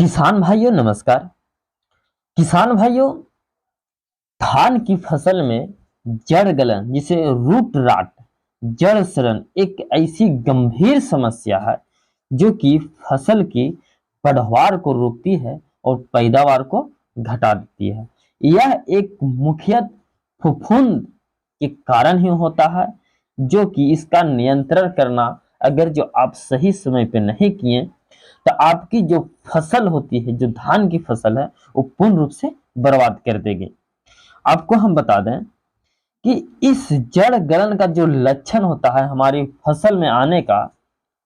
किसान भाइयों नमस्कार। किसान भाइयों, धान की फसल में जड़ गलन जिसे रूट राट, जड़ सड़न एक ऐसी गंभीर समस्या है जो कि फसल की पैदावार को रोकती है और पैदावार को घटा देती है। यह एक मुख्य फफूंद के कारण ही होता है, जो कि इसका नियंत्रण करना अगर जो आप सही समय पे नहीं किए तो आपकी जो फसल होती है, जो धान की फसल है, वो पूर्ण रूप से बर्बाद कर देगी। आपको हम बता दें कि इस जड़ गलन का जो लक्षण होता है हमारी फसल में आने का,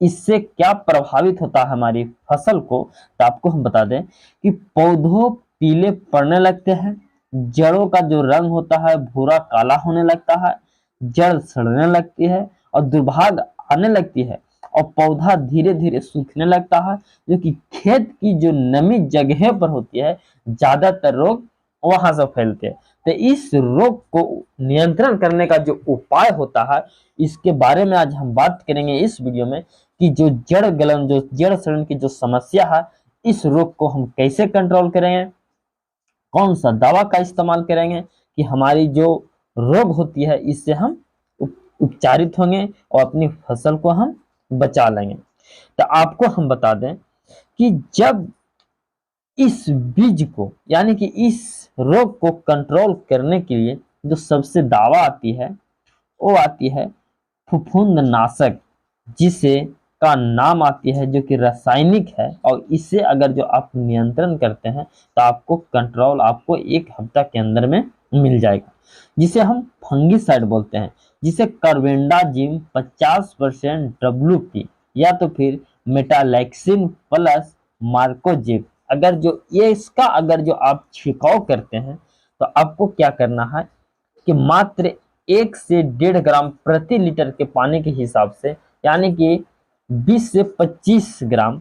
इससे क्या प्रभावित होता है हमारी फसल को, तो आपको हम बता दें कि पौधों पीले पड़ने लगते हैं, जड़ों का जो रंग होता है भूरा काला होने लगता है, जड़ सड़ने लगती है और दुर्भाग आने लगती है और पौधा धीरे धीरे सूखने लगता है, जो कि खेत की जो नमी जगह पर होती है ज्यादातर रोग वहां से फैलते हैं। तो इस रोग को नियंत्रण करने का जो उपाय होता है, इसके बारे में आज हम बात करेंगे इस वीडियो में कि जो जड़ गलन, जो जड़ सड़न की जो समस्या है, इस रोग को हम कैसे कंट्रोल करेंगे, कौन सा दवा का इस्तेमाल करेंगे कि हमारी जो रोग होती है इससे हम उपचारित होंगे और अपनी फसल को हम बचा लेंगे। तो आपको हम बता दें कि जब इस बीज को यानी कि इस रोग को कंट्रोल करने के लिए जो सबसे दवा आती है वो आती है फफूंदनाशक, जिसे का नाम आती है, जो कि रासायनिक है, और इससे अगर जो आप नियंत्रण करते हैं तो आपको कंट्रोल आपको 1 हफ्ता के अंदर में मिल जाएगा, जिसे हम फंगिसाइड बोलते हैं, जिसे कार्बेंडाजिम 50% WP या तो फिर मेटालैक्सिन प्लस मार्कोजिब, अगर जो ये इसका अगर जो आप छिड़काव करते हैं तो आपको क्या करना है कि मात्र 1 से 1.5 ग्राम प्रति लीटर के पानी के हिसाब से, यानी कि 20 से 25 ग्राम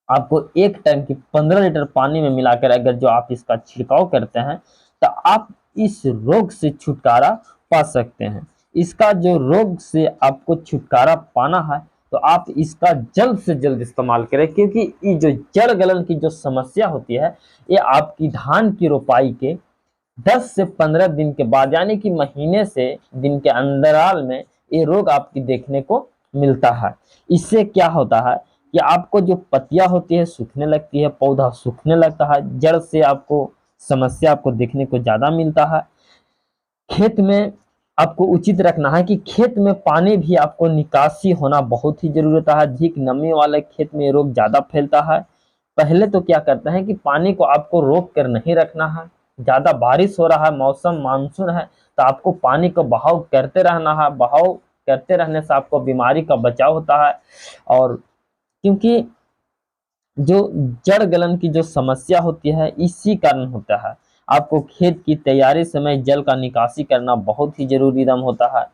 आपको 1 टन की 15 लीटर पानी में मिलाकर अगर जो आप इसका छिड़काव करते हैं तो आप इस रोग से छुटकारा पा सकते हैं। इसका जो रोग से आपको छुटकारा पाना है तो आप इसका जल्द से जल्द इस्तेमाल करें, क्योंकि ये जो जड़ गलन की जो समस्या होती है ये आपकी धान की रोपाई के 10 से 15 दिन के बाद, यानी कि महीने से दिन के अंतराल में ये रोग आपकी देखने को मिलता है। इससे क्या होता है कि आपको जो पत्तियां होती है सूखने लगती है, पौधा सूखने लगता है, जड़ से आपको समस्या आपको देखने को ज्यादा मिलता है। खेत में आपको उचित रखना है कि खेत में पानी भी आपको निकासी होना बहुत ही जरूरी होता है। अधिक नमी वाले खेत में रोग ज्यादा फैलता है। पहले तो क्या करते हैं कि पानी को आपको रोक कर नहीं रखना है, ज्यादा बारिश हो रहा है, मौसम मानसून है, तो आपको पानी को बहाव करते रहना है। बहाव करते रहने से आपको बीमारी का बचाव होता है। और क्योंकि जो जड़ गलन की जो समस्या होती है इसी कारण होता है, आपको खेत की तैयारी समय जल का निकासी करना बहुत ही जरूरी दम होता है।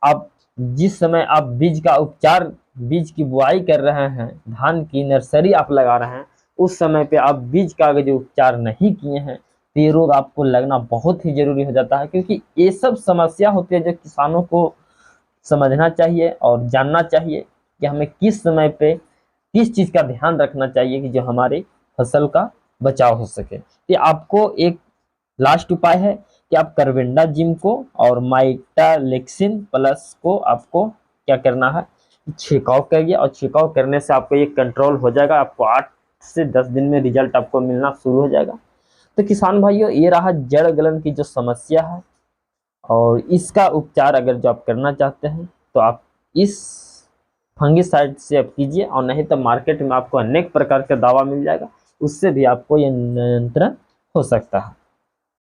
आप जिस समय आप बीज का उपचार, बीज की बुआई कर रहे हैं, धान की नर्सरी आप लगा रहे हैं, उस समय पे आप बीज का अगर जो उपचार नहीं किए हैं तो ये रोग आपको लगना बहुत ही जरूरी हो जाता है। क्योंकि ये सब समस्या होती है जो किसानों को समझना चाहिए और जानना चाहिए कि हमें किस समय पे किस चीज का ध्यान रखना चाहिए कि जो हमारी फसल का बचाव हो सके। ये आपको एक लास्ट उपाय है कि आप कार्बेंडाजिम को और माइटालेक्सिन प्लस को आपको क्या करना है, छिड़काव करिए, और छिड़काव करने से आपको ये कंट्रोल हो जाएगा। आपको 8 से 10 दिन में रिजल्ट आपको मिलना शुरू हो जाएगा। तो किसान भाइयों, ये रहा जड़ गलन की जो समस्या है, और इसका उपचार अगर जो आप करना चाहते हैं तो आप इस फंगिसाइड से आप कीजिए, और नहीं तो मार्केट में आपको अनेक प्रकार का दवा मिल जाएगा, उससे भी आपको ये नियंत्रण हो सकता है।